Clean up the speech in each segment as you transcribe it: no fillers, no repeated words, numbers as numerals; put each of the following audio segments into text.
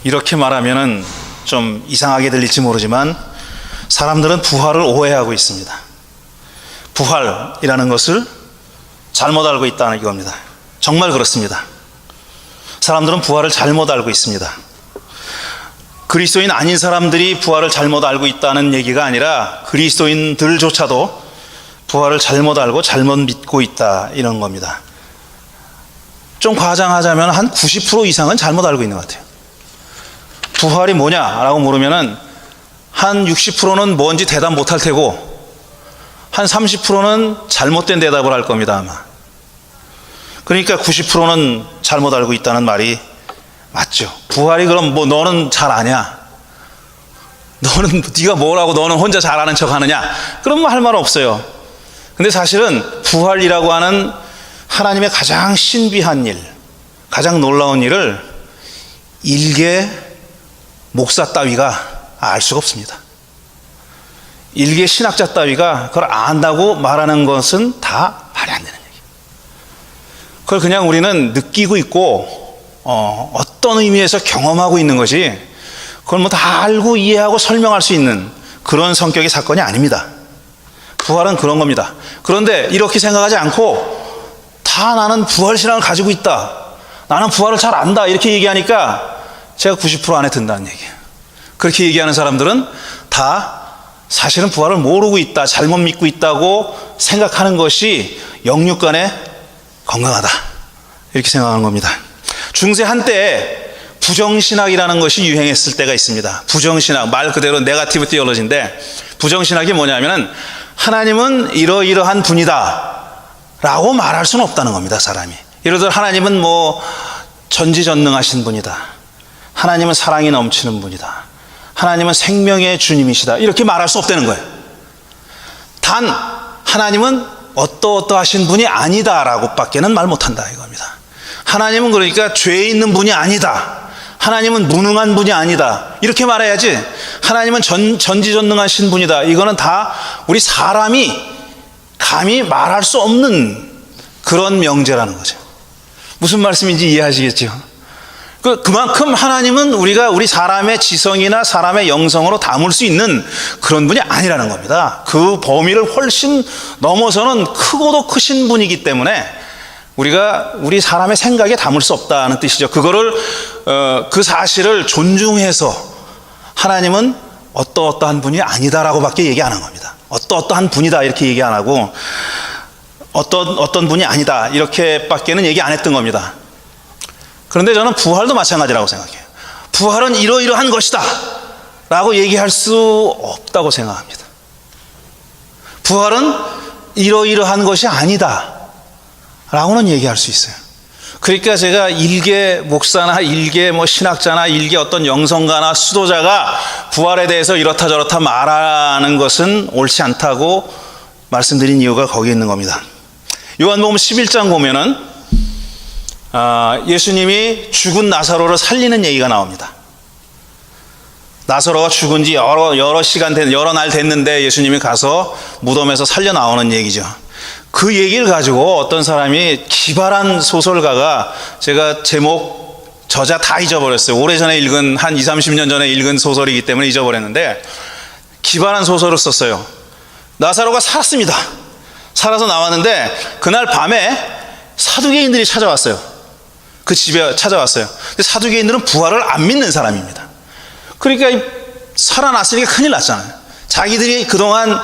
이렇게 말하면은 좀 이상하게 들릴지 모르지만 사람들은 부활을 오해하고 있습니다. 부활이라는 것을 잘못 알고 있다는 이겁니다. 정말 그렇습니다. 사람들은 부활을 잘못 알고 있습니다. 그리스도인 아닌 사람들이 부활을 잘못 알고 있다는 얘기가 아니라 그리스도인들조차도 부활을 잘못 알고 잘못 믿고 있다, 이런 겁니다. 좀 과장하자면 한 90% 이상은 잘못 알고 있는 것 같아요. 부활이 뭐냐라고 물으면은 한 60%는 뭔지 대답 못할 테고 한 30%는 잘못된 대답을 할 겁니다, 아마. 그러니까 90%는 잘못 알고 있다는 말이 맞죠. 부활이 그럼 뭐 너는 잘 아냐? 너는 네가 뭐라고 너는 혼자 잘 아는 척 하느냐? 그럼 뭐 할 말 없어요. 근데 사실은 부활이라고 하는 하나님의 가장 신비한 일, 가장 놀라운 일을 일개 목사 따위가 알 수가 없습니다. 일개 신학자 따위가 그걸 안다고 말하는 것은 다 말이 안 되는 얘기. 그걸 그냥 우리는 느끼고 있고 어떤 의미에서 경험하고 있는 것이, 그걸 뭐 다 알고 이해하고 설명할 수 있는 그런 성격의 사건이 아닙니다. 부활은 그런 겁니다. 그런데 이렇게 생각하지 않고 다 나는 부활신앙을 가지고 있다, 나는 부활을 잘 안다, 이렇게 얘기하니까 제가 90% 안에 든다는 얘기예요. 그렇게 얘기하는 사람들은 다 사실은 부활을 모르고 있다, 잘못 믿고 있다고 생각하는 것이 영육간에 건강하다, 이렇게 생각하는 겁니다. 중세 한때 부정신학이라는 것이 유행했을 때가 있습니다. 부정신학, 말 그대로 네거티브 티올로지인데, 부정신학이 뭐냐면은 하나님은 이러이러한 분이다 라고 말할 수는 없다는 겁니다, 사람이. 예를 들어 하나님은 뭐 전지전능하신 분이다, 하나님은 사랑이 넘치는 분이다, 하나님은 생명의 주님이시다, 이렇게 말할 수 없다는 거예요. 단 하나님은 어떠어떠하신 분이 아니다 라고 밖에는 말 못한다, 이겁니다. 하나님은 그러니까 죄 있는 분이 아니다, 하나님은 무능한 분이 아니다, 이렇게 말해야지 하나님은 전지전능하신 분이다, 이거는 다 우리 사람이 감히 말할 수 없는 그런 명제라는 거죠. 무슨 말씀인지 이해하시겠죠? 그만큼 하나님은 우리 사람의 지성이나 사람의 영성으로 담을 수 있는 그런 분이 아니라는 겁니다. 그 범위를 훨씬 넘어서는 크고도 크신 분이기 때문에 우리 사람의 생각에 담을 수 없다는 뜻이죠. 그거를 그 사실을 존중해서 하나님은 어떠어떠한 분이 아니다라고밖에 얘기 안 한 겁니다. 어떠어떠한 분이다 이렇게 얘기 안 하고 어떤 분이 아니다 이렇게밖에는 얘기 안 했던 겁니다. 그런데 저는 부활도 마찬가지라고 생각해요. 부활은 이러이러한 것이다 라고 얘기할 수 없다고 생각합니다. 부활은 이러이러한 것이 아니다 라고는 얘기할 수 있어요. 그러니까 제가 일개 목사나 일개 신학자나 일개 어떤 영성가나 수도자가 부활에 대해서 이렇다 저렇다 말하는 것은 옳지 않다고 말씀드린 이유가 거기에 있는 겁니다. 요한복음 11장 보면은 예수님이 죽은 나사로를 살리는 얘기가 나옵니다. 나사로가 죽은 지 여러 날 됐는데 예수님이 가서 무덤에서 살려 나오는 얘기죠. 그 얘기를 가지고 어떤 사람이 기발한 소설가가, 제가 제목 저자 다 잊어버렸어요. 오래전에 읽은, 한 20, 30년 전에 읽은 소설이기 때문에 잊어버렸는데 기발한 소설을 썼어요. 나사로가 살았습니다. 살아서 나왔는데 그날 밤에 사두개인들이 찾아왔어요. 그 집에 찾아왔어요. 근데 사두개인들은 부활을 안 믿는 사람입니다. 그러니까 살아났으니까 큰일 났잖아요. 자기들이 그동안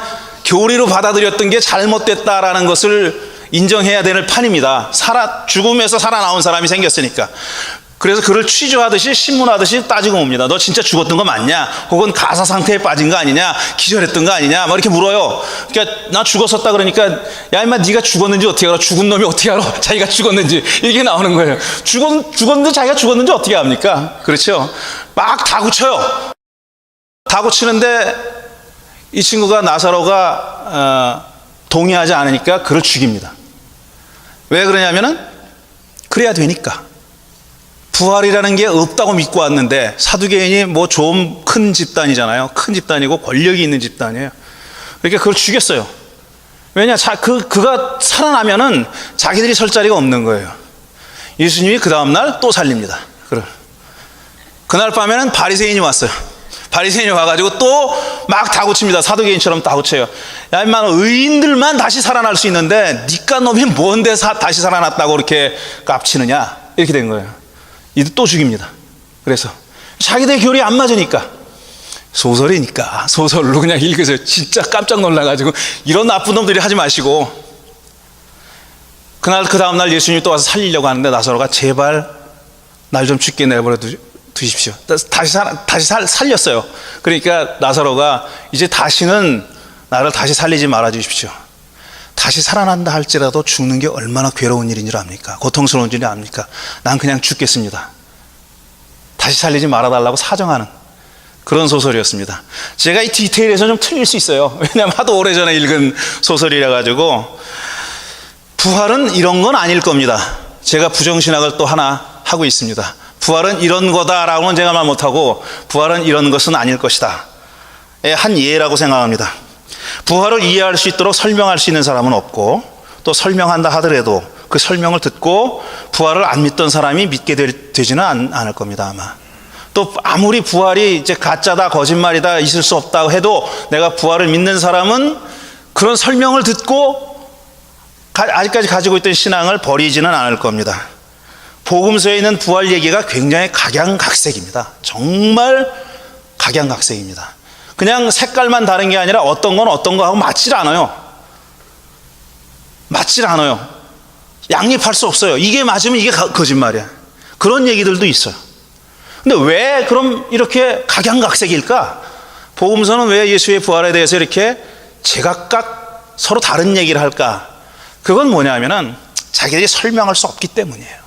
교리로 받아들였던 게 잘못됐다라는 것을 인정해야 되는 판입니다. 죽음에서 살아나온 사람이 생겼으니까. 그래서 그를 취조하듯이 신문하듯이 따지고 옵니다. 너 진짜 죽었던 거 맞냐? 혹은 가사 상태에 빠진 거 아니냐? 기절했던 거 아니냐? 막 이렇게 물어요. 그러니까 나 죽었었다 그러니까 야 임마 네가 죽었는지 어떻게 알아? 죽은 놈이 어떻게 알아? 자기가 죽었는지. 이게 나오는 거예요. 죽었는데 자기가 죽었는지 어떻게 압니까? 그렇죠? 막 다구쳐요. 다구치는데 이 친구가, 나사로가 동의하지 않으니까 그를 죽입니다. 왜 그러냐면은 그래야 되니까. 부활이라는 게 없다고 믿고 왔는데, 사두개인이 좀 큰 집단이잖아요. 큰 집단이고 권력이 있는 집단이에요. 그러니까 그걸 죽였어요. 왜냐, 그가 살아나면은 자기들이 설 자리가 없는 거예요. 예수님이 그 다음날 또 살립니다. 그를. 그날 밤에는 바리새인이 왔어요. 바리새인이 와가지고 또 막 다구칩니다. 사두개인처럼 다구쳐요. 야, 임마, 의인들만 다시 살아날 수 있는데 니까 놈이 뭔데 다시 살아났다고 그렇게 깝치느냐, 이렇게 된 거예요. 이들 또 죽입니다. 그래서 자기들 결이 안 맞으니까, 소설이니까 소설로 그냥 읽으세요. 진짜 깜짝 놀라가지고 이런 나쁜 놈들이 하지 마시고. 그날 그 다음날 예수님이 또 와서 살리려고 하는데 나사로가 제발 날 좀 죽게 내버려 두십시오. 다시 살렸어요. 그러니까 나사로가 이제 다시는 나를 다시 살리지 말아 주십시오. 다시 살아난다 할지라도 죽는 게 얼마나 괴로운 일인 줄 압니까? 고통스러운 일이 압니까? 난 그냥 죽겠습니다. 다시 살리지 말아달라고 사정하는 그런 소설이었습니다. 제가 이 디테일에서 좀 틀릴 수 있어요. 왜냐하면 하도 오래전에 읽은 소설이라 가지고. 부활은 이런 건 아닐 겁니다. 제가 부정신학을 또 하나 하고 있습니다. 부활은 이런 거다라고는 제가 말 못하고, 부활은 이런 것은 아닐 것이다, 한 예라고 생각합니다. 부활을 이해할 수 있도록 설명할 수 있는 사람은 없고, 또 설명한다 하더라도 그 설명을 듣고 부활을 안 믿던 사람이 믿게 되지는 않을 겁니다, 아마. 또 아무리 부활이 이제 가짜다, 거짓말이다, 있을 수 없다고 해도 내가 부활을 믿는 사람은 그런 설명을 듣고 아직까지 가지고 있던 신앙을 버리지는 않을 겁니다. 복음서에 있는 부활 얘기가 굉장히 각양각색입니다. 정말 각양각색입니다. 그냥 색깔만 다른 게 아니라 어떤 건 어떤 거하고 맞질 않아요. 양립할 수 없어요. 이게 맞으면 이게 거짓말이야. 그런 얘기들도 있어요. 근데 왜 그럼 이렇게 각양각색일까? 복음서는 왜 예수의 부활에 대해서 이렇게 제각각 서로 다른 얘기를 할까? 그건 뭐냐면은 자기들이 설명할 수 없기 때문이에요.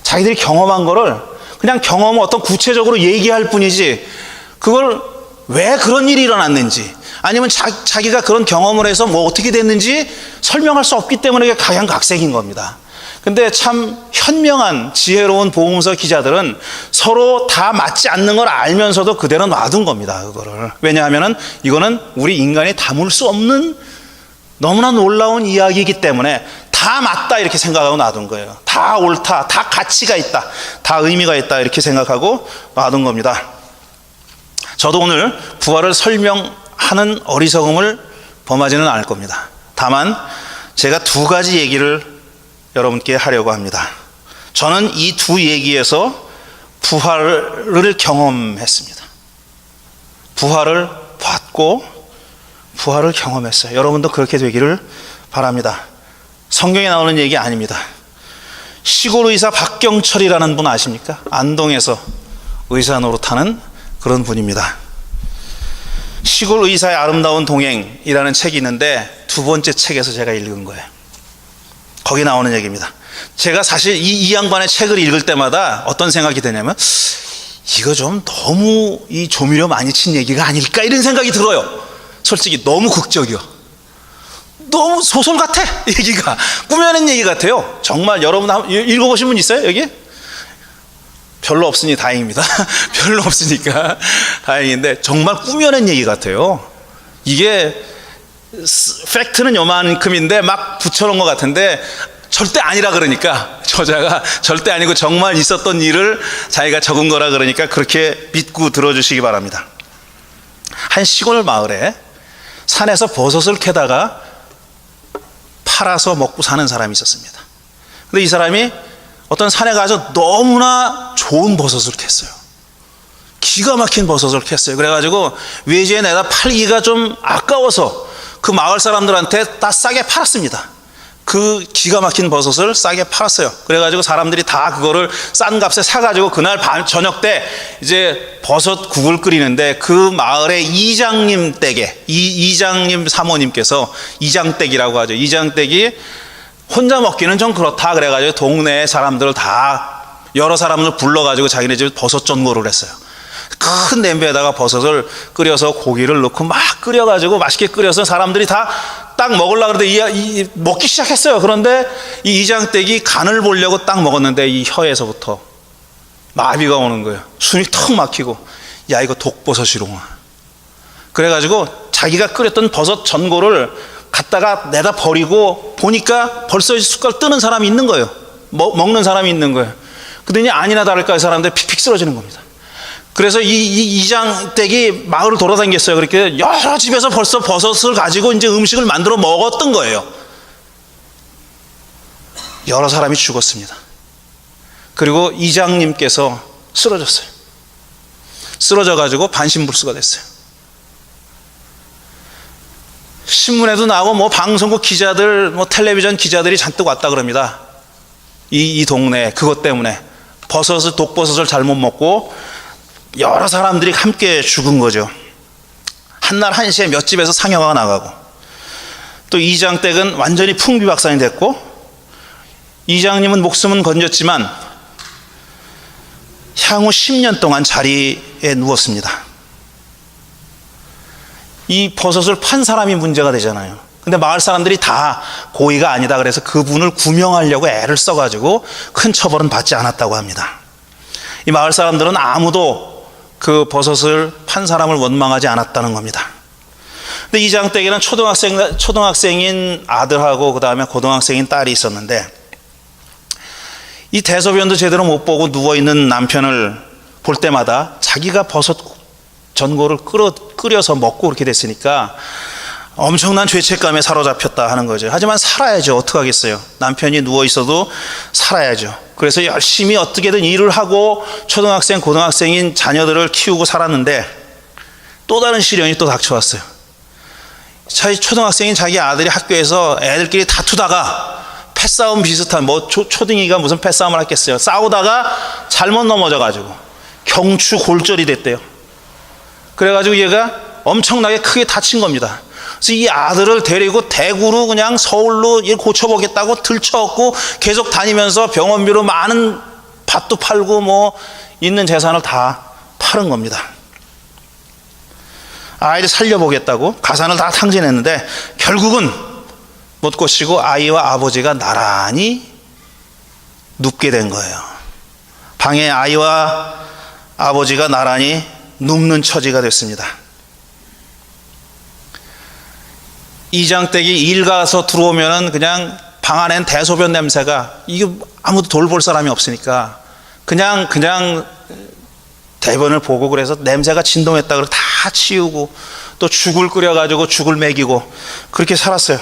자기들이 경험한 거를 그냥 경험을 어떤 구체적으로 얘기할 뿐이지, 그걸 왜 그런 일이 일어났는지, 아니면 자기가 그런 경험을 해서 뭐 어떻게 됐는지 설명할 수 없기 때문에 이게 각양각색인 겁니다. 근데 참 현명한 지혜로운 복음서 기자들은 서로 다 맞지 않는 걸 알면서도 그대로 놔둔 겁니다, 그거를. 왜냐하면은 이거는 우리 인간이 담을 수 없는 너무나 놀라운 이야기이기 때문에 다 맞다 이렇게 생각하고 놔둔 거예요. 다 옳다, 다 가치가 있다, 다 의미가 있다 이렇게 생각하고 놔둔 겁니다. 저도 오늘 부활을 설명하는 어리석음을 범하지는 않을 겁니다. 다만 제가 두 가지 얘기를 여러분께 하려고 합니다. 저는 이 두 얘기에서 부활을 경험했습니다. 부활을 봤고 부활을 경험했어요. 여러분도 그렇게 되기를 바랍니다. 성경에 나오는 얘기 아닙니다. 시골 의사 박경철이라는 분 아십니까? 안동에서 의사 노릇하는 그런 분입니다. 시골 의사의 아름다운 동행이라는 책이 있는데 두 번째 책에서 제가 읽은 거예요. 거기 나오는 얘기입니다. 제가 사실 이 양반의 책을 읽을 때마다 어떤 생각이 드냐면, 이거 좀 너무 이 조미료 많이 친 얘기가 아닐까 이런 생각이 들어요. 솔직히 너무 극적이요. 너무 소설 같아. 얘기가 꾸며낸 얘기 같아요. 정말. 여러분 읽어보신 분 있어요 여기? 별로 없으니 다행입니다. 별로 없으니까 다행인데 정말 꾸며낸 얘기 같아요. 이게 팩트는 요만큼인데 막 붙여놓은 것 같은데 절대 아니라 그러니까, 저자가 절대 아니고 정말 있었던 일을 자기가 적은 거라 그러니까 그렇게 믿고 들어주시기 바랍니다. 한 시골 마을에 산에서 버섯을 캐다가 팔아서 먹고 사는 사람이 있었습니다. 근데 이 사람이 어떤 산에 가서 너무나 좋은 버섯을 캤어요. 기가 막힌 버섯을 캤어요. 그래가지고 외지에 내다 팔기가 좀 아까워서 그 마을 사람들한테 다 싸게 팔았습니다. 그 기가 막힌 버섯을 싸게 팔았어요. 그래가지고 사람들이 다 그거를 싼 값에 사가지고 그날 저녁 때 이제 버섯국을 끓이는데, 그 마을의 이장님 댁에, 이장님 사모님께서, 이장댁이라고 하죠. 이장댁이 혼자 먹기는 좀 그렇다 그래가지고 동네 사람들을 다 여러 사람을 불러가지고 자기네 집에 버섯 전골을 했어요. 큰 냄비에다가 버섯을 끓여서 고기를 넣고 막 끓여가지고 맛있게 끓여서 사람들이 다 딱 먹으려고 그러는데 먹기 시작했어요. 그런데 이 이장댁이 간을 보려고 딱 먹었는데 이 혀에서부터 마비가 오는 거예요. 숨이 턱 막히고, 야 이거 독버섯이로. 그래가지고 자기가 끓였던 버섯 전골을 갖다가 내다 버리고 보니까 벌써 숟갈 뜨는 사람이 있는 거예요. 먹는 사람이 있는 거예요. 그러더니 아니나 다를까 사람들 픽픽 쓰러지는 겁니다. 그래서 이 이장댁이 마을을 돌아다녔어요. 그렇게 여러 집에서 벌써 버섯을 가지고 이제 음식을 만들어 먹었던 거예요. 여러 사람이 죽었습니다. 그리고 이장님께서 쓰러졌어요. 쓰러져 가지고 반신불수가 됐어요. 신문에도 나오고 뭐 방송국 기자들, 뭐 텔레비전 기자들이 잔뜩 왔다 그럽니다. 이 동네에 그것 때문에 독버섯을 잘못 먹고 여러 사람들이 함께 죽은 거죠. 한날 한시에 몇 집에서 상여가 나가고, 또 이장댁은 완전히 풍비박산이 됐고, 이장님은 목숨은 건졌지만 향후 10년 동안 자리에 누웠습니다. 이 버섯을 판 사람이 문제가 되잖아요. 근데 마을 사람들이 다 고의가 아니다 그래서 그분을 구명하려고 애를 써가지고 큰 처벌은 받지 않았다고 합니다. 이 마을 사람들은 아무도 그 버섯을 판 사람을 원망하지 않았다는 겁니다. 근데 이장댁에는 초등학생인 아들하고 그 다음에 고등학생인 딸이 있었는데, 이 대소변도 제대로 못 보고 누워있는 남편을 볼 때마다 자기가 버섯 전골을 끓여서 먹고 그렇게 됐으니까 엄청난 죄책감에 사로잡혔다 하는 거죠. 하지만 살아야죠. 어떡하겠어요. 남편이 누워있어도 살아야죠. 그래서 열심히 어떻게든 일을 하고 초등학생, 고등학생인 자녀들을 키우고 살았는데, 또 다른 시련이 또 닥쳐왔어요. 초등학생인 자기 아들이 학교에서 애들끼리 다투다가 패싸움 비슷한, 뭐 초딩이가 무슨 패싸움을 했겠어요. 싸우다가 잘못 넘어져가지고 경추 골절이 됐대요. 그래가지고 얘가 엄청나게 크게 다친 겁니다. 그래서 이 아들을 데리고 대구로 그냥 서울로 일 고쳐보겠다고 들쳐업고 계속 다니면서 병원비로 많은 밭도 팔고 뭐 있는 재산을 다 팔은 겁니다. 아이를 살려보겠다고 가산을 다 탕진했는데 결국은 못 고치고 아이와 아버지가 나란히 눕게 된 거예요. 방에 아이와 아버지가 나란히 눕는 처지가 됐습니다. 이장댁이 일 가서 들어오면은 그냥 방 안엔 대소변 냄새가, 이게 아무도 돌볼 사람이 없으니까 그냥 대변을 보고, 그래서 냄새가 진동했다 그러고 다 치우고, 또 죽을 끓여가지고 죽을 먹이고 그렇게 살았어요.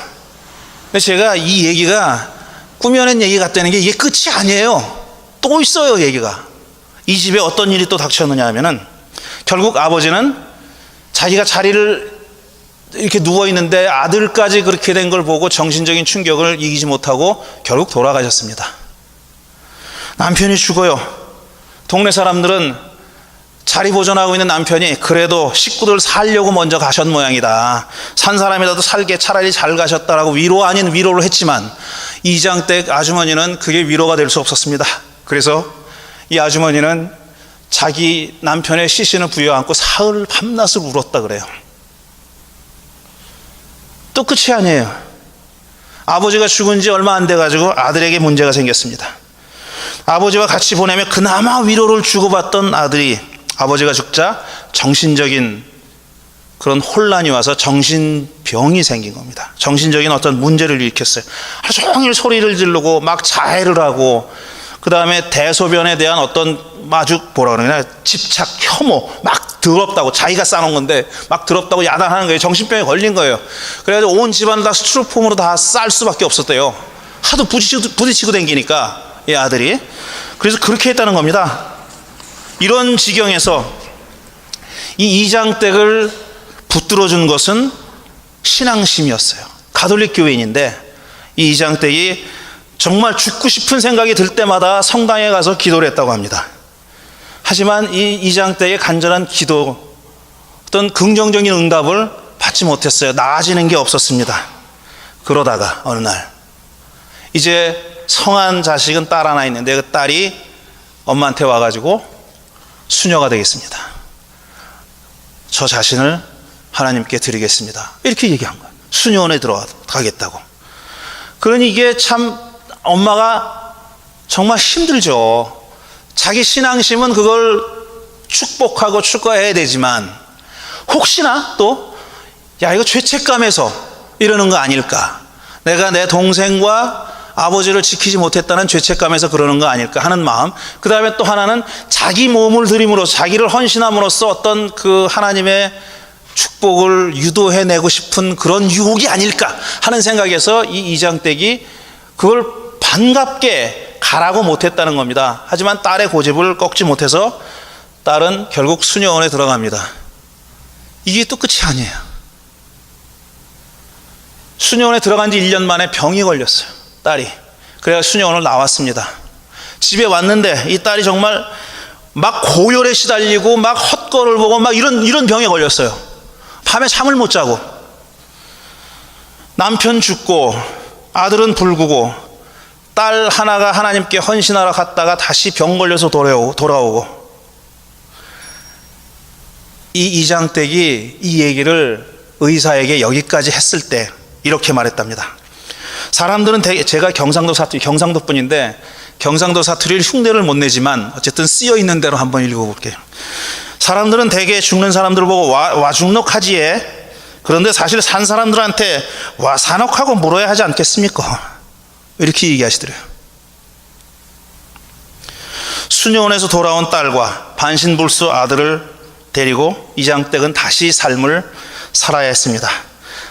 근데 제가 이 얘기가 꾸며낸 얘기 같다는 게 이게 끝이 아니에요. 또 있어요, 얘기가. 이 집에 어떤 일이 또 닥쳤느냐 하면은, 결국 아버지는 자기가 자리를 이렇게 누워있는데 아들까지 그렇게 된 걸 보고 정신적인 충격을 이기지 못하고 결국 돌아가셨습니다. 남편이 죽어요. 동네 사람들은 자리 보존하고 있는 남편이 그래도 식구들 살려고 먼저 가셨 모양이다, 산 사람이라도 살게 차라리 잘 가셨다라고 위로 아닌 위로를 했지만, 이장댁 아주머니는 그게 위로가 될 수 없었습니다. 그래서 이 아주머니는 자기 남편의 시신을 부여안고 사흘 밤낮을 울었다 그래요. 또 끝이 아니에요. 아버지가 죽은 지 얼마 안 돼가지고 아들에게 문제가 생겼습니다. 아버지와 같이 보내며 그나마 위로를 주고받던 아들이 아버지가 죽자 정신적인 그런 혼란이 와서 정신병이 생긴 겁니다. 정신적인 어떤 문제를 일으켰어요. 하루 종일 소리를 지르고 막 자해를 하고, 그 다음에 대소변에 대한 어떤 아주 뭐라 그러냐, 집착, 혐오, 막 더럽다고, 자기가 싸놓은 건데 막 더럽다고 야단하는 거예요. 정신병에 걸린 거예요. 그래가지고 온 집안을 다 스티로폼으로 다 쌀 수밖에 없었대요. 하도 부딪히고 댕기니까 이 아들이. 그래서 그렇게 했다는 겁니다. 이런 지경에서 이 이장댁을 붙들어 준 것은 신앙심이었어요. 가톨릭 교인인데 이 이장댁이 정말 죽고 싶은 생각이 들 때마다 성당에 가서 기도를 했다고 합니다. 하지만 이 이장댁의 간절한 기도, 어떤 긍정적인 응답을 받지 못했어요. 나아지는 게 없었습니다. 그러다가 어느 날 이제 성한 자식은 딸 하나 있는데, 그 딸이 엄마한테 와가지고 수녀가 되겠습니다. 저 자신을 하나님께 드리겠습니다. 이렇게 얘기한 거예요. 수녀원에 들어가겠다고. 그러니 이게 참 엄마가 정말 힘들죠. 자기 신앙심은 그걸 축복하고 축하해야 되지만, 혹시나 또 이거 죄책감에서 이러는 거 아닐까, 내가 내 동생과 아버지를 지키지 못했다는 죄책감에서 그러는 거 아닐까 하는 마음, 그 다음에 또 하나는 자기 몸을 들임으로써, 자기를 헌신함으로써 어떤 그 하나님의 축복을 유도해내고 싶은 그런 유혹이 아닐까 하는 생각에서 이 이장댁이 그걸 반갑게 가라고 못했다는 겁니다. 하지만 딸의 고집을 꺾지 못해서 딸은 결국 수녀원에 들어갑니다. 이게 또 끝이 아니에요. 수녀원에 들어간 지 1년 만에 병이 걸렸어요, 딸이. 그래서 수녀원을 나왔습니다. 집에 왔는데 이 딸이 정말 막 고열에 시달리고 막 헛거를 보고 막 이런 병에 걸렸어요. 밤에 잠을 못 자고, 남편 죽고 아들은 불구고 딸 하나가 하나님께 헌신하러 갔다가 다시 병 걸려서 돌아오고. 이 이장댁이 이 얘기를 의사에게 여기까지 했을 때 이렇게 말했답니다. 사람들은 제가 경상도 분인데 경상도 사투리를 흉내를 못 내지만 어쨌든 쓰여 있는 대로 한번 읽어볼게요. 사람들은 대개 죽는 사람들을 보고 와 죽록하지에, 그런데 사실 산 사람들한테 와 산옥하고 물어야 하지 않겠습니까? 이렇게 얘기하시더래요. 수녀원에서 돌아온 딸과 반신불수 아들을 데리고 이장댁은 다시 삶을 살아야 했습니다.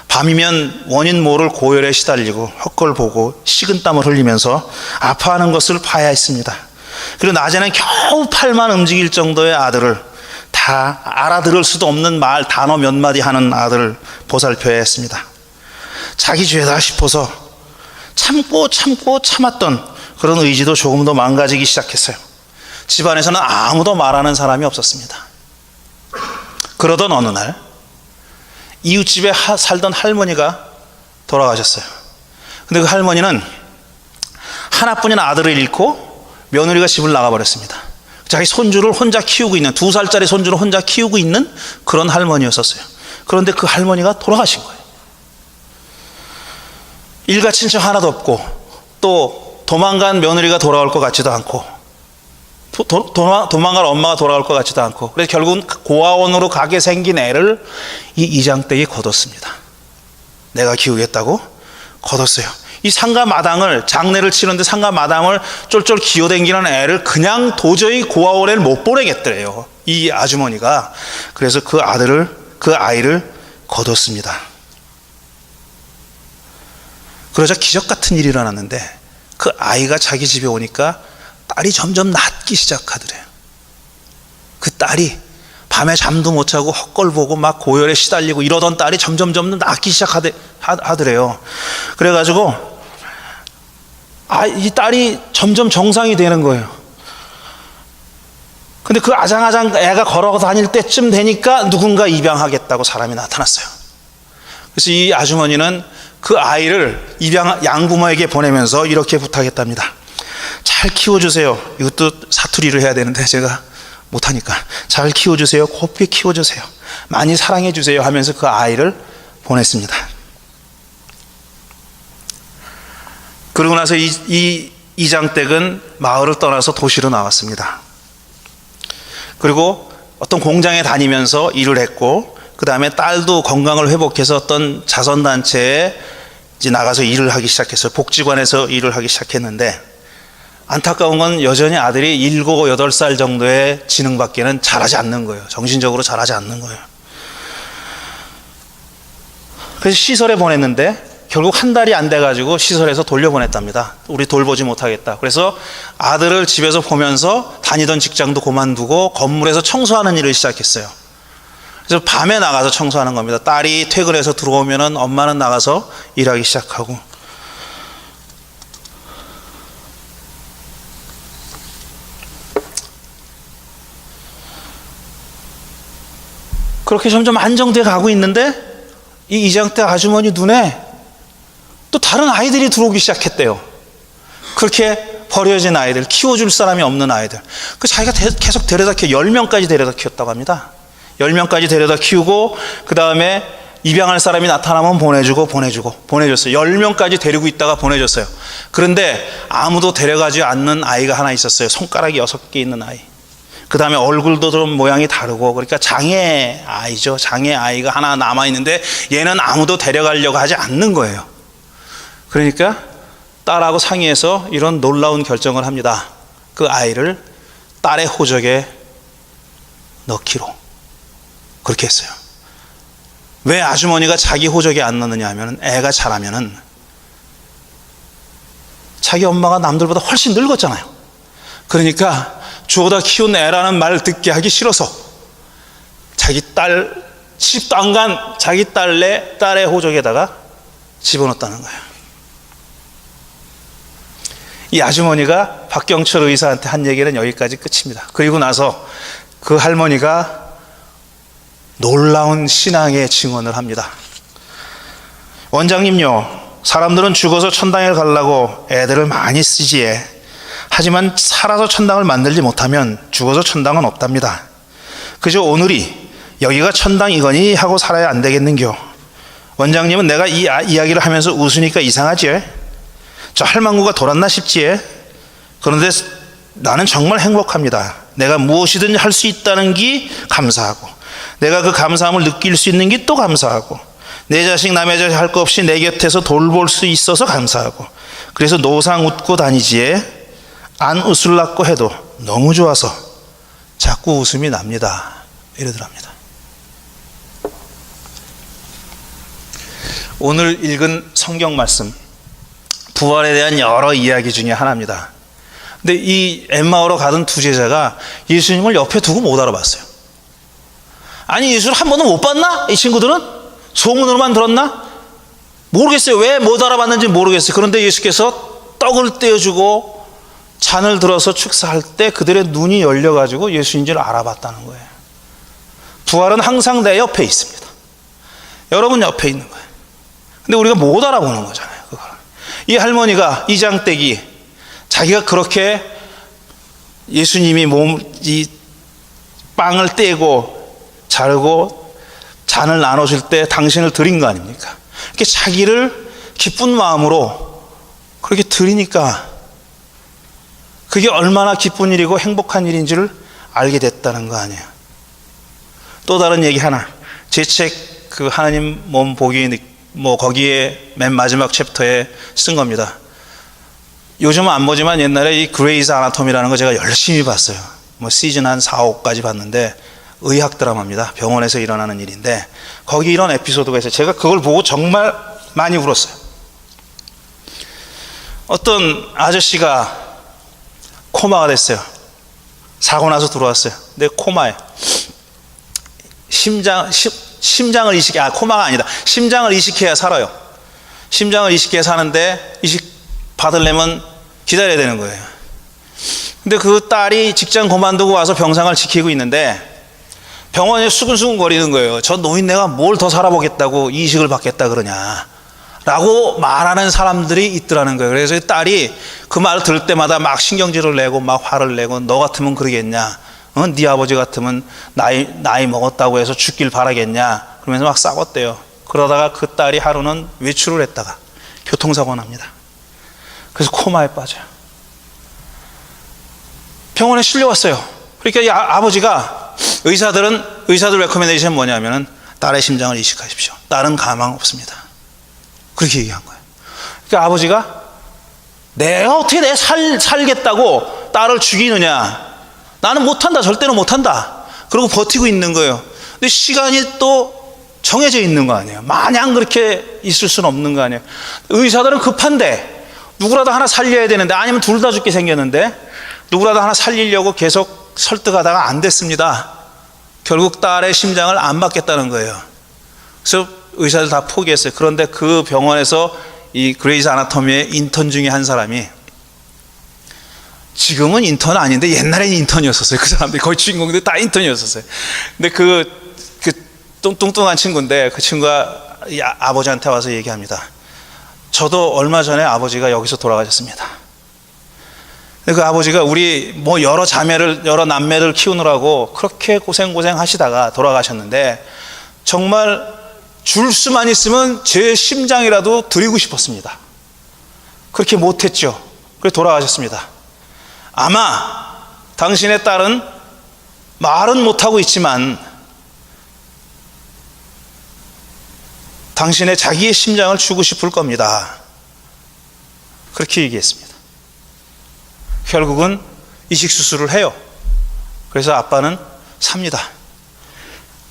밤이면 원인 모를 고열에 시달리고 헛걸 보고 식은땀을 흘리면서 아파하는 것을 봐야 했습니다. 그리고 낮에는 겨우 팔만 움직일 정도의 아들을, 다 알아들을 수도 없는 말 단어 몇 마디 하는 아들을 보살펴야 했습니다. 자기 죄다 싶어서 참고 참았던 그런 의지도 조금 더 망가지기 시작했어요. 집안에서는 아무도 말하는 사람이 없었습니다. 그러던 어느 날 이웃집에 살던 할머니가 돌아가셨어요. 근데 그 할머니는 하나뿐인 아들을 잃고 며느리가 집을 나가버렸습니다. 자기 손주를 혼자 키우고 있는, 2살짜리 손주를 혼자 키우고 있는 그런 할머니였었어요. 그런데 그 할머니가 돌아가신 거예요. 일가 친척 하나도 없고, 또 도망간 며느리가 돌아올 것 같지도 않고, 도망갈 엄마가 돌아올 것 같지도 않고, 그래서 결국은 고아원으로 가게 생긴 애를 이 이장댁이 거뒀습니다. 내가 키우겠다고 거뒀어요. 이 상가 마당을, 장례를 치는데 상가 마당을 쫄쫄 기어다니는 애를 그냥 도저히 고아원에 못 보내겠더래요, 이 아주머니가. 그래서 그 아이를 거뒀습니다. 그러자 기적 같은 일이 일어났는데, 그 아이가 자기 집에 오니까 딸이 점점 낫기 시작하더래요. 그 딸이 밤에 잠도 못 자고 헛걸 보고 막 고열에 시달리고 이러던 딸이 점점 낫기 시작하더래요. 그래가지고 이 딸이 점점 정상이 되는 거예요. 근데 그 아장아장 애가 걸어 다닐 때쯤 되니까 누군가 입양하겠다고 사람이 나타났어요. 그래서 이 아주머니는 그 아이를 양부모에게 보내면서 이렇게 부탁했답니다. 잘 키워주세요. 이것도 사투리를 해야 되는데 제가 못하니까. 잘 키워주세요. 곱게 키워주세요. 많이 사랑해주세요 하면서 그 아이를 보냈습니다. 그러고 나서 이 이장댁은 마을을 떠나서 도시로 나왔습니다. 그리고 어떤 공장에 다니면서 일을 했고, 그 다음에 딸도 건강을 회복해서 어떤 자선단체에 이제 나가서 일을 하기 시작했어요. 복지관에서 일을 하기 시작했는데, 안타까운 건 여전히 아들이 7, 8살 정도의 지능밖에는 잘하지 않는 거예요. 정신적으로 잘하지 않는 거예요. 그래서 시설에 보냈는데 결국 한 달이 안 돼가지고 시설에서 돌려보냈답니다. 우리 돌보지 못하겠다. 그래서 아들을 집에서 보면서 다니던 직장도 그만두고 건물에서 청소하는 일을 시작했어요. 그래서 밤에 나가서 청소하는 겁니다. 딸이 퇴근해서 들어오면은 엄마는 나가서 일하기 시작하고. 그렇게 점점 안정돼 가고 있는데 이 이장댁 아주머니 눈에 또 다른 아이들이 들어오기 시작했대요. 그렇게 버려진 아이들, 키워줄 사람이 없는 아이들. 그 자기가 계속 데려다 10명까지 데려다 키웠다고 합니다. 10명까지 데려다 키우고, 그 다음에 입양할 사람이 나타나면 보내줬어요. 10명까지 데리고 있다가 보내줬어요. 그런데 아무도 데려가지 않는 아이가 하나 있었어요. 손가락이 6개 있는 아이. 그 다음에 얼굴도 좀 모양이 다르고, 그러니까 장애 아이죠. 장애 아이가 하나 남아있는데 얘는 아무도 데려가려고 하지 않는 거예요. 그러니까 딸하고 상의해서 이런 놀라운 결정을 합니다. 그 아이를 딸의 호적에 넣기로 그렇게 했어요. 왜 아주머니가 자기 호적에 안 넣느냐 하면, 애가 자라면은 자기 엄마가 남들보다 훨씬 늙었잖아요. 그러니까 주워다 키운 애라는 말 듣게 하기 싫어서 자기 딸, 시집도 안 간 자기 딸의 호적에다가 집어넣었다는 거예요. 이 아주머니가 박경철 의사한테 한 얘기는 여기까지 끝입니다. 그리고 나서 그 할머니가 놀라운 신앙의 증언을 합니다. 원장님요, 사람들은 죽어서 천당에 가려고 애들을 많이 쓰지에, 하지만 살아서 천당을 만들지 못하면 죽어서 천당은 없답니다. 그저 오늘이 여기가 천당이거니 하고 살아야 안 되겠는겨. 원장님은 내가 이 이야기를 하면서 웃으니까 이상하지? 저 할망구가 돌았나 싶지? 그런데 나는 정말 행복합니다. 내가 무엇이든 할 수 있다는 게 감사하고, 내가 그 감사함을 느낄 수 있는 게 또 감사하고, 내 자식 남의 자식 할 거 없이 내 곁에서 돌볼 수 있어서 감사하고, 그래서 노상 웃고 다니지에 안 웃으려고 해도 너무 좋아서 자꾸 웃음이 납니다. 이러더랍니다. 오늘 읽은 성경 말씀, 부활에 대한 여러 이야기 중에 하나입니다. 근데 이 엠마오로 가던 두 제자가 예수님을 옆에 두고 못 알아봤어요. 아니, 예수를 한 번도 못 봤나? 이 친구들은? 소문으로만 들었나? 모르겠어요. 왜 못 알아봤는지 모르겠어요. 그런데 예수께서 떡을 떼어주고 잔을 들어서 축사할 때 그들의 눈이 열려가지고 예수인지를 알아봤다는 거예요. 부활은 항상 내 옆에 있습니다. 여러분 옆에 있는 거예요. 근데 우리가 못 알아보는 거잖아요. 그걸. 이 할머니가 이장떼기, 자기가 그렇게 예수님이 이 빵을 떼고 자르고 잔을 나눠줄 때 당신을 드린 거 아닙니까? 이렇게 자기를 기쁜 마음으로 그렇게 드리니까 그게 얼마나 기쁜 일이고 행복한 일인지를 알게 됐다는 거 아니에요. 또 다른 얘기 하나, 제 책 그 하나님 몸 보기, 거기에 맨 마지막 챕터에 쓴 겁니다. 요즘은 안 보지만 옛날에 이 그레이스 아나토미라는 거 제가 열심히 봤어요. 시즌 한 4, 5까지 봤는데 의학 드라마입니다. 병원에서 일어나는 일인데 거기 이런 에피소드가 있어요. 제가 그걸 보고 정말 많이 울었어요. 어떤 아저씨가 코마가 됐어요. 사고 나서 들어왔어요. 근데 코마에 심장을 이식해, 코마가 아니다. 심장을 이식해야 살아요. 심장을 이식해야 사는데 이식 받으려면 기다려야 되는 거예요. 근데 그 딸이 직장 그만두고 와서 병상을 지키고 있는데 병원에 수근수근 거리는 거예요. 저 노인네가 뭘 더 살아보겠다고 이식을 받겠다 그러냐 라고 말하는 사람들이 있더라는 거예요. 그래서 딸이 그 말을 들을 때마다 막 신경질을 내고 막 화를 내고, 너 같으면 그러겠냐, 네 아버지 같으면 나이 먹었다고 해서 죽길 바라겠냐, 그러면서 막 싸웠대요. 그러다가 그 딸이 하루는 외출을 했다가 교통사고 납니다. 그래서 코마에 빠져요. 병원에 실려왔어요. 그러니까 이 아버지가, 의사들 레코멘데이션은 뭐냐면은 딸의 심장을 이식하십시오. 딸은 가망 없습니다. 그렇게 얘기한 거예요. 그러니까 아버지가 내가 어떻게 살겠다고 딸을 죽이느냐, 나는 못한다, 절대로 못한다, 그러고 버티고 있는 거예요. 근데 시간이 또 정해져 있는 거 아니에요. 마냥 그렇게 있을 수는 없는 거 아니에요. 의사들은 급한데 누구라도 하나 살려야 되는데, 아니면 둘 다 죽게 생겼는데 누구라도 하나 살리려고 계속 설득하다가 안 됐습니다. 결국 딸의 심장을 안 받겠다는 거예요. 그래서 의사들 다 포기했어요. 그런데 그 병원에서 이 그레이스 아나토미의 인턴 중에 한 사람이, 지금은 인턴 아닌데 옛날에는 인턴이었었어요. 그 사람들이 거의 주인공들 다 인턴이었었어요. 근데 그 뚱뚱한 친구인데, 그 친구가 이 아버지한테 와서 얘기합니다. 저도 얼마 전에 아버지가 여기서 돌아가셨습니다. 그 아버지가 우리 여러 남매를 키우느라고 그렇게 고생하시다가 돌아가셨는데, 정말 줄 수만 있으면 제 심장이라도 드리고 싶었습니다. 그렇게 못했죠. 그래서 돌아가셨습니다. 아마 당신의 딸은 말은 못하고 있지만 당신의 자기의 심장을 주고 싶을 겁니다. 그렇게 얘기했습니다. 결국은 이식 수술을 해요. 그래서 아빠는 삽니다.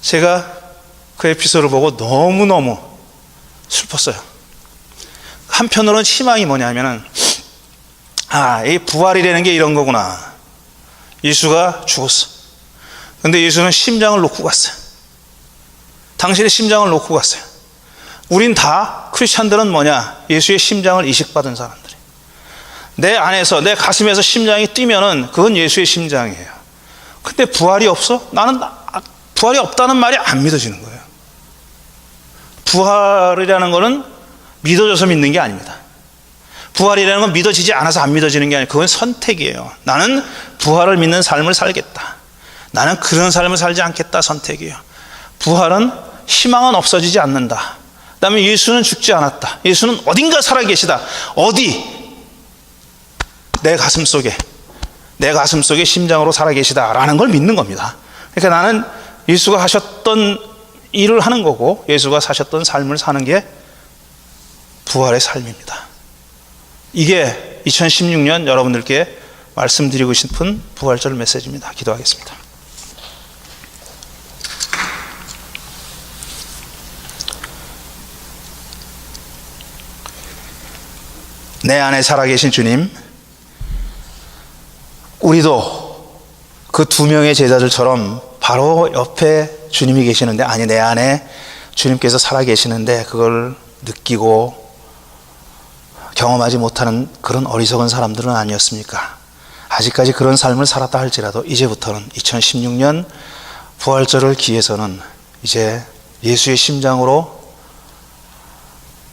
제가 그 에피소드를 보고 너무너무 슬펐어요. 한편으로는 희망이 뭐냐면은, 이 부활이라는 게 이런 거구나. 예수가 죽었어. 근데 예수는 심장을 놓고 갔어요. 당신의 심장을 놓고 갔어요. 우린 다, 크리스찬들은 뭐냐? 예수의 심장을 이식받은 사람들이. 내 안에서, 내 가슴에서 심장이 뛰면은 그건 예수의 심장이에요. 근데 부활이 없어? 나는 부활이 없다는 말이 안 믿어지는 거예요. 부활이라는 거는 믿어져서 믿는 게 아닙니다. 부활이라는 건 믿어지지 않아서 안 믿어지는 게 아니에요. 그건 선택이에요. 나는 부활을 믿는 삶을 살겠다. 나는 그런 삶을 살지 않겠다. 선택이에요. 부활은 희망은 없어지지 않는다. 그 다음에 예수는 죽지 않았다. 예수는 어딘가 살아계시다. 어디? 내 가슴 속에 심장으로 살아계시다라는 걸 믿는 겁니다. 그러니까 나는 예수가 하셨던 일을 하는 거고, 예수가 사셨던 삶을 사는 게 부활의 삶입니다. 이게 2016년 여러분들께 말씀드리고 싶은 부활절 메시지입니다. 기도하겠습니다. 내 안에 살아계신 주님, 우리도 그 두 명의 제자들처럼 바로 옆에 주님이 계시는데, 아니 내 안에 주님께서 살아계시는데 그걸 느끼고 경험하지 못하는 그런 어리석은 사람들은 아니었습니까? 아직까지 그런 삶을 살았다 할지라도 이제부터는 2016년 부활절을 기해서는 이제 예수의 심장으로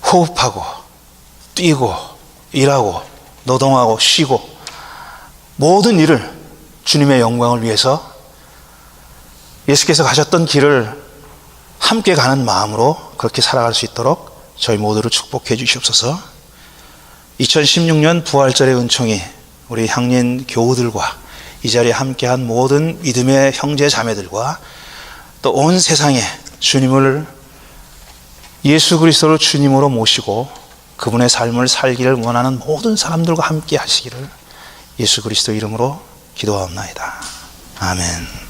호흡하고 뛰고 일하고 노동하고 쉬고 모든 일을 주님의 영광을 위해서 예수께서 가셨던 길을 함께 가는 마음으로 그렇게 살아갈 수 있도록 저희 모두를 축복해 주시옵소서. 2016년 부활절의 은총이 우리 향린 교우들과 이 자리에 함께한 모든 믿음의 형제 자매들과 또 온 세상에 주님을, 예수 그리스도를 주님으로 모시고 그분의 삶을 살기를 원하는 모든 사람들과 함께 하시기를 예수 그리스도 이름으로 기도하옵나이다. 아멘.